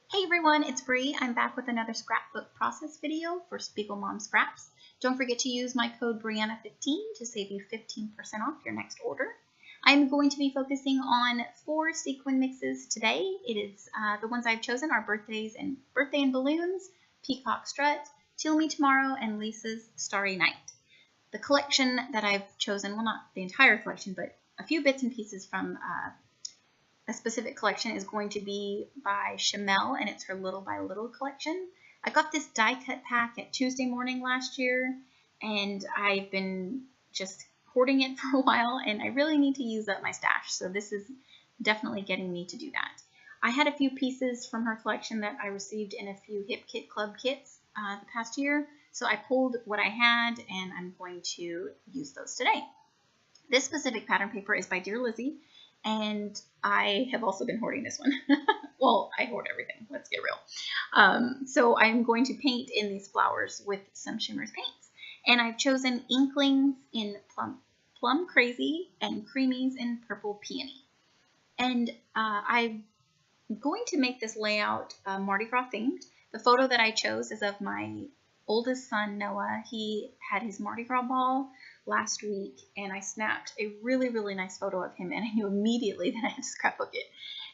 Hey everyone, it's Bree. I'm back with another scrapbook process video for SpiegelMom Scraps. Don't forget to use my code Brianna15 to save you 15% off your next order. I'm going to be focusing on 4 sequin mixes today. It is the ones I've chosen are Birthday and Balloons, Peacock Strut, Till Me Tomorrow, and Lisa's Starry Night. The collection that I've chosen, well, not the entire collection, but a few bits and pieces from a specific collection is going to be by Chamel, and it's her Little by Little collection. I got this die cut pack at Tuesday morning last year, and I've been just hoarding it for a while, and I really need to use up my stash, so this is definitely getting me to do that. I had a few pieces from her collection that I received in a few Hip Kit Club kits the past year, so I pulled what I had, and I'm going to use those today. This specific pattern paper is by Dear Lizzie, and I have also been hoarding this one. Well, I hoard everything, let's get real. So I'm going to paint in these flowers with some Shimmers paints. And I've chosen Inklings in Plum Crazy and Creamies in Purple Peony. And I'm going to make this layout Mardi Gras themed. The photo that I chose is of my oldest son, Noah. He had his Mardi Gras ball last week, and I snapped a really, really nice photo of him, and I knew immediately that I had to scrapbook it.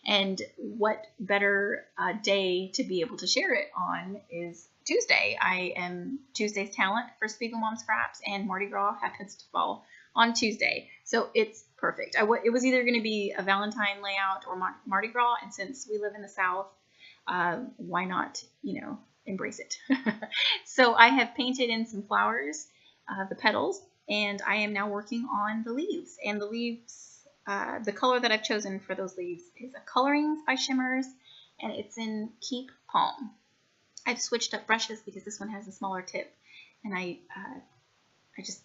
And what better day to be able to share it on is Tuesday. I am Tuesday's talent for SpiegelMom Scraps, and Mardi Gras happens to fall on Tuesday, so it's perfect. It was either going to be a Valentine layout or Mardi Gras, and since we live in the South, why not, embrace it. So I have painted in some flowers, the petals, and I am now working on the leaves. And the leaves, the color that I've chosen for those leaves is a Colorings by Shimmers, and it's in Keep Palm. I've switched up brushes because this one has a smaller tip, and I just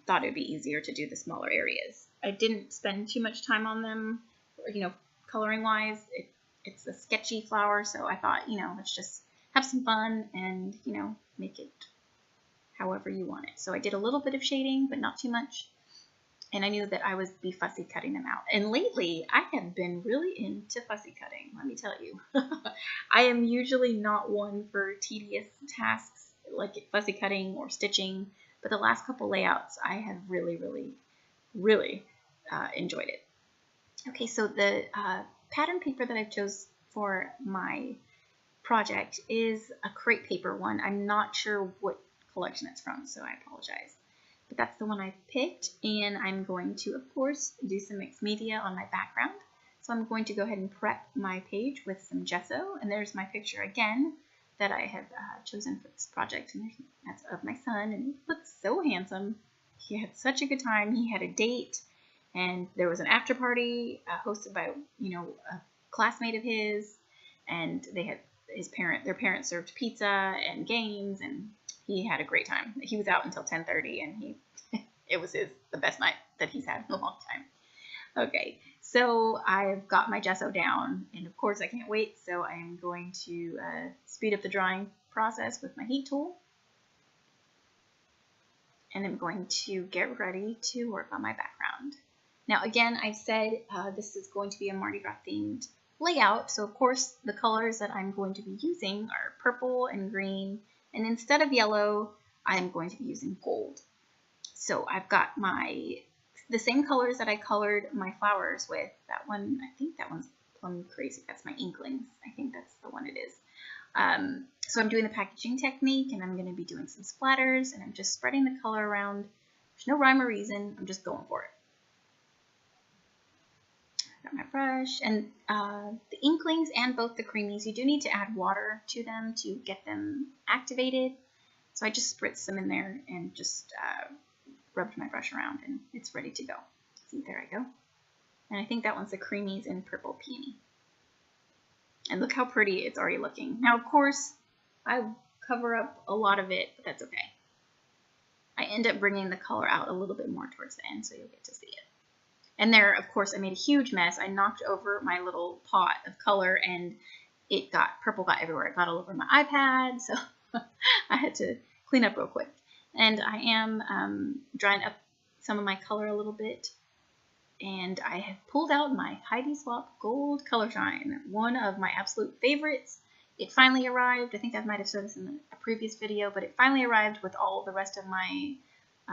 thought it would be easier to do the smaller areas. I didn't spend too much time on them, coloring wise. It's a sketchy flower, so I thought, let's just have some fun and, make it however you want it. So I did a little bit of shading, but not too much. And I knew that I would be fussy cutting them out. And lately, I have been really into fussy cutting, let me tell you. I am usually not one for tedious tasks like fussy cutting or stitching, but the last couple layouts, I have really, really, really enjoyed it. Okay, so the pattern paper that I've chose for my project is a crepe paper one. I'm not sure what collection it's from, so I apologize. But that's the one I picked, and I'm going to, of course, do some mixed media on my background. So I'm going to go ahead and prep my page with some gesso, and there's my picture again that I have chosen for this project, and that's of my son, and he looks so handsome. He had such a good time. He had a date, and there was an after party hosted by, a classmate of his, and they had their parents served pizza and games, and he had a great time. He was out until 10:30, and it was the best night that he's had in a long time. Okay, so I've got my gesso down, and of course I can't wait, so I'm going to speed up the drying process with my heat tool. And I'm going to get ready to work on my background. Now again, I said this is going to be a Mardi Gras themed layout, so of course the colors that I'm going to be using are purple and green, and instead of yellow, I'm going to be using gold. So I've got the same colors that I colored my flowers with. That one, I think that one's Plum Crazy. That's my Inklings. I think that's the one it is. So I'm doing the packaging technique, and I'm going to be doing some splatters, and I'm just spreading the color around. There's no rhyme or reason. I'm just going for it. Got my brush, and the Inklings and both the Creamies, you do need to add water to them to get them activated. So I just spritzed them in there and just rubbed my brush around, and it's ready to go. See, there I go. And I think that one's the Creamies in Purple Peony. And look how pretty it's already looking. Now, of course, I cover up a lot of it, but that's okay. I end up bringing the color out a little bit more towards the end, so you'll get to see it. And there, of course, I made a huge mess. I knocked over my little pot of color, and purple got everywhere. It got all over my iPad, so I had to clean up real quick. And I am drying up some of my color a little bit, and I have pulled out my Heidi Swapp Gold Color Shine, one of my absolute favorites. it finally arrived. I think I might have said this in a previous video, but it finally arrived with all the rest of my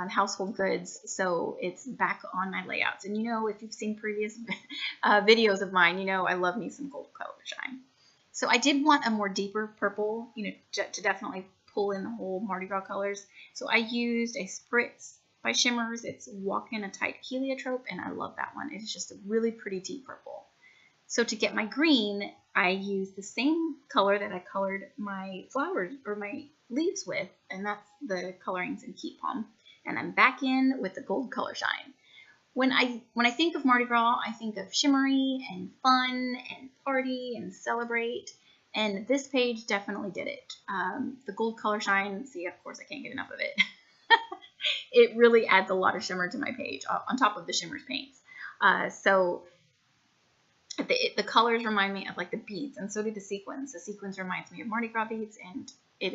household goods, so it's back on my layouts. And you know, if you've seen previous videos of mine, you know I love me some gold color shine. So I did want a more deeper purple, you know, to definitely pull in the whole Mardi Gras colors. So I used a Spritz by Shimmers. It's Walk in a Tight Heliotrope, and I love that one. It's just a really pretty deep purple. So to get my green, I used the same color that I colored my flowers or my leaves with, and that's the colorings in Keep Palm. And I'm back in with the gold color shine. When I think of Mardi Gras, I think of shimmery and fun and party and celebrate. And this page definitely did it. The gold color shine, see, of course I can't get enough of it. It really adds a lot of shimmer to my page on top of the Shimmers paints. So the colors remind me of like the beads, and so do the sequins. The sequins reminds me of Mardi Gras beads, and it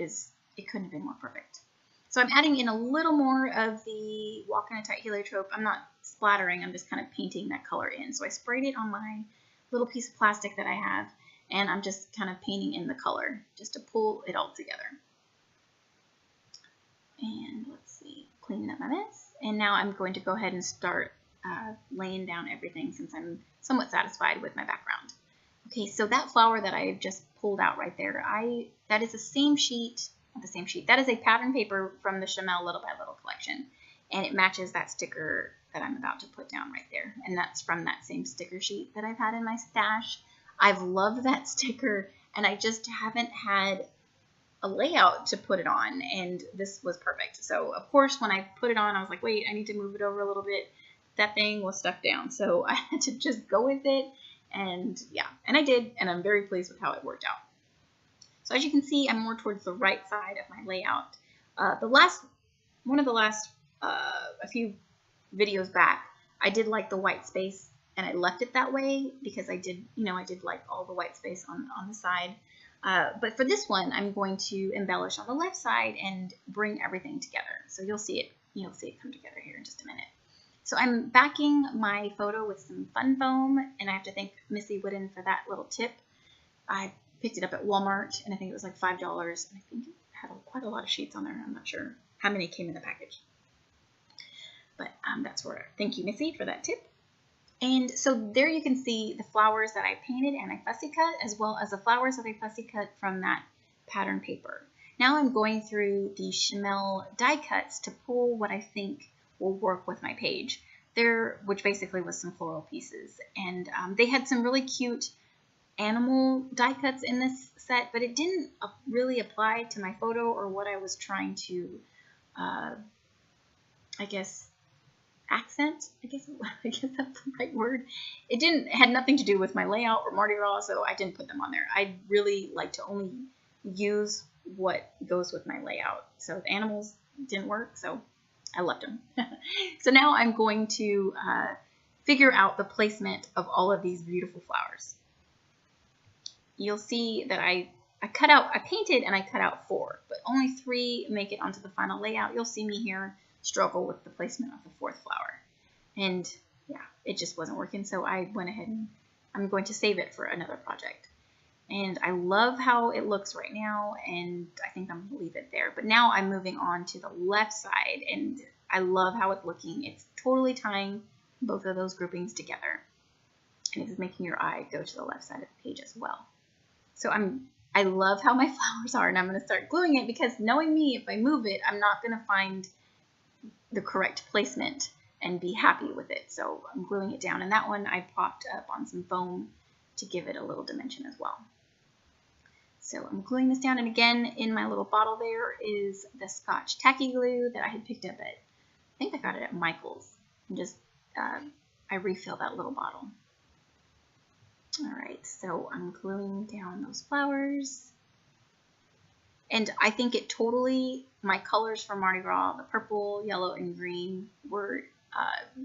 couldn't have been more perfect. So I'm adding in a little more of the Walk in a Tight Heliotrope. I'm not splattering, I'm just kind of painting that color in. So I sprayed it on my little piece of plastic that I have, and I'm just kind of painting in the color just to pull it all together. And let's see, cleaning up my mess. And now I'm going to go ahead and start laying down everything since I'm somewhat satisfied with my background. Okay, so that flower that I just pulled out right there, that is the same sheet. Not the same sheet. That is a pattern paper from the Chamel Little by Little collection, and it matches that sticker that I'm about to put down right there, and that's from that same sticker sheet that I've had in my stash. I've loved that sticker, and I just haven't had a layout to put it on, and this was perfect. So of course when I put it on, I was like, wait, I need to move it over a little bit. That thing was stuck down, so I had to just go with it, and yeah, and I did, and I'm very pleased with how it worked out. So as you can see, I'm more towards the right side of my layout. A few videos back, I did like the white space, and I left it that way because I did like all the white space on the side. But for this one, I'm going to embellish on the left side and bring everything together. So you'll see it come together here in just a minute. So I'm backing my photo with some fun foam, and I have to thank Missy Wooden for that little tip. I picked it up at Walmart, and I think it was like $5, and I think it had quite a lot of sheets on there. I'm not sure how many came in the package. But that's where, thank you, Missy, for that tip. And so there you can see the flowers that I painted and I fussy cut, as well as the flowers that I fussy cut from that pattern paper. Now I'm going through the Chamel die cuts to pull what I think will work with my page. Which basically was some floral pieces. And they had some really cute animal die cuts in this set, but it didn't really apply to my photo or what I was trying to, I guess, accent. I guess that's the right word. It had nothing to do with my layout or Mardi Gras, so I didn't put them on there. I really like to only use what goes with my layout. So the animals didn't work, so I left them. So now I'm going to figure out the placement of all of these beautiful flowers. You'll see that I painted and I cut out 4, but only 3 make it onto the final layout. You'll see me here struggle with the placement of the 4th flower. And yeah, it just wasn't working, so I went ahead and I'm going to save it for another project. And I love how it looks right now, and I think I'm going to leave it there. But now I'm moving on to the left side, and I love how it's looking. It's totally tying both of those groupings together. And it's making your eye go to the left side of the page as well. So I love how my flowers are, and I'm going to start gluing it because knowing me, if I move it, I'm not going to find the correct placement and be happy with it. So I'm gluing it down, and that one I popped up on some foam to give it a little dimension as well. So I'm gluing this down, and again, in my little bottle there is the Scotch Tacky Glue that I had picked up at, I think I got it at Michael's, and just, I refill that little bottle. All right, so I'm gluing down those flowers. And I think it totally, my colors for Mardi Gras, the purple, yellow, and green were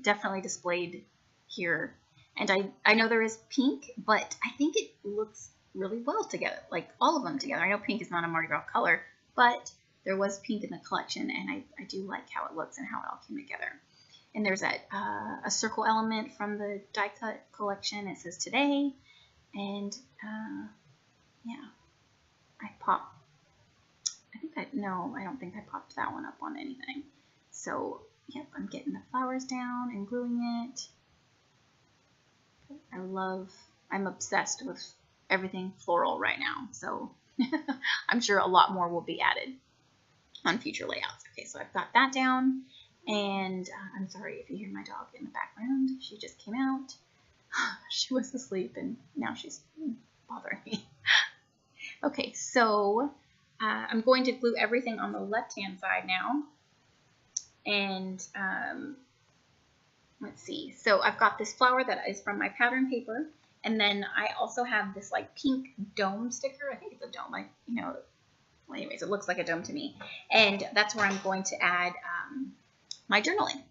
definitely displayed here. And I know there is pink, but I think it looks really well together, like all of them together. I know pink is not a Mardi Gras color, but there was pink in the collection, and I do like how it looks and how it all came together. And there's that a circle element from the die cut collection. It says today, and yeah. no, I don't think I popped that one up on anything. So, yep, I'm getting the flowers down and gluing it. I'm obsessed with everything floral right now. So I'm sure a lot more will be added on future layouts. Okay, so I've got that down. And I'm sorry if you hear my dog in the background. She just came out. She was asleep and now she's bothering me. Okay, so I'm going to glue everything on the left-hand side now. And let's see. So I've got this flower that is from my pattern paper. And then I also have this like pink dome sticker. I think it's a dome. Like, you know, well, anyways, it looks like a dome to me. And that's where I'm going to add my journaling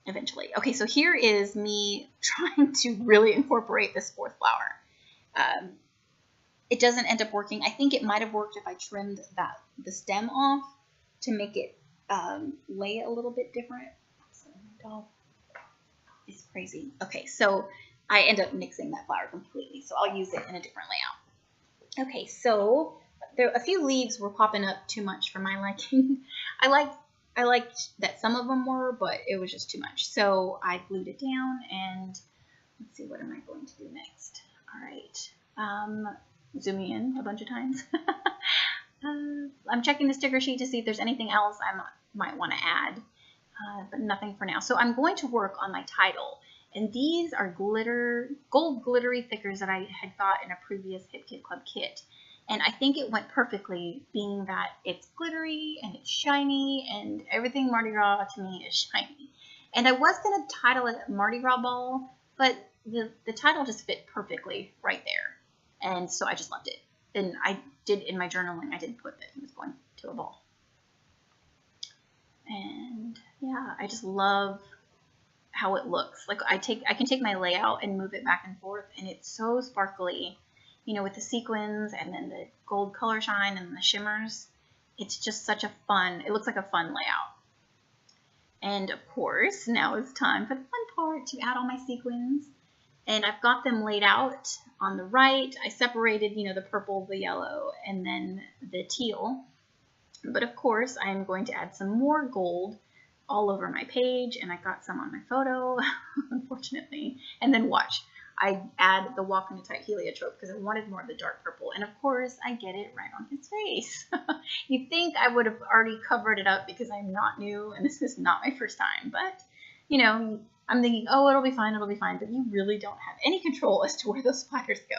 eventually. Okay, so here is me trying to really incorporate this fourth flower. It doesn't end up working. I think it might have worked if I trimmed the stem off to make it lay a little bit different. So my dog is crazy. Okay, so I end up mixing that flower completely, so I'll use it in a different layout. Okay, so there a few leaves were popping up too much for my liking. I liked that some of them were, but it was just too much. So I glued it down, and let's see, what am I going to do next? All right, zooming in a bunch of times. I'm checking the sticker sheet to see if there's anything else I might want to add, but nothing for now. So I'm going to work on my title. And these are gold glittery thickers that I had got in a previous Hip Kit Club kit. And I think it went perfectly, being that it's glittery and it's shiny, and everything Mardi Gras to me is shiny. And I was going to title it Mardi Gras Ball, but the title just fit perfectly right there. And so I just left it. And I did, in my journaling, I did put that he was going to a ball. And yeah, I just love how it looks. Like I can take my layout and move it back and forth, and it's so sparkly, you know, with the sequins and then the gold color shine and the shimmers. It's just such a fun, it looks like a fun layout. And of course, now it's time for the fun part, to add all my sequins. And I've got them laid out on the right. I separated, you know, the purple, the yellow, and then the teal. But of course, I'm going to add some more gold all over my page, and I got some on my photo, unfortunately. And then watch, I add the Walk in a Tight heliotrope because I wanted more of the dark purple, and of course I get it right on his face. You'd think I would have already covered it up because I'm not new and this is not my first time, but you know, I'm thinking, oh, it'll be fine, but you really don't have any control as to where those spiders go.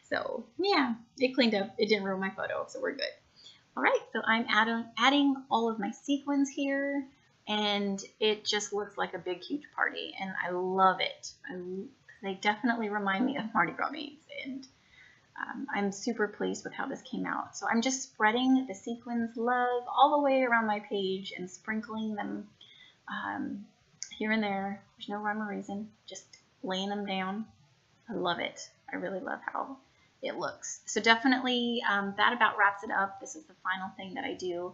So yeah, it cleaned up, it didn't ruin my photo, so we're good. All right, so I'm adding all of my sequins here, and it just looks like a big, huge party, and I love it. They definitely remind me of Mardi Gras beads, and I'm super pleased with how this came out. So I'm just spreading the sequins love all the way around my page and sprinkling them here and there. There's no rhyme or reason, just laying them down. I love it. I really love how it looks. So definitely that about wraps it up. This is the final thing that I do.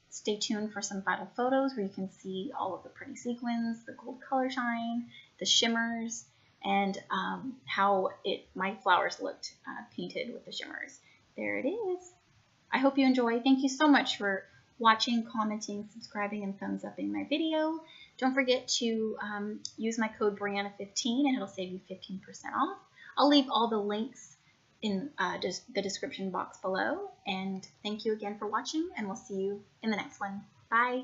Stay tuned for some final photos where you can see all of the pretty sequins, the gold color shine, the shimmers, and how my flowers looked painted with the shimmers. There it is. I hope you enjoy. Thank you so much for watching, commenting, subscribing, and thumbs upping my video. Don't forget to use my code Brianna15 and it'll save you 15% off. I'll leave all the links in the description box below. And thank you again for watching, and we'll see you in the next one. Bye.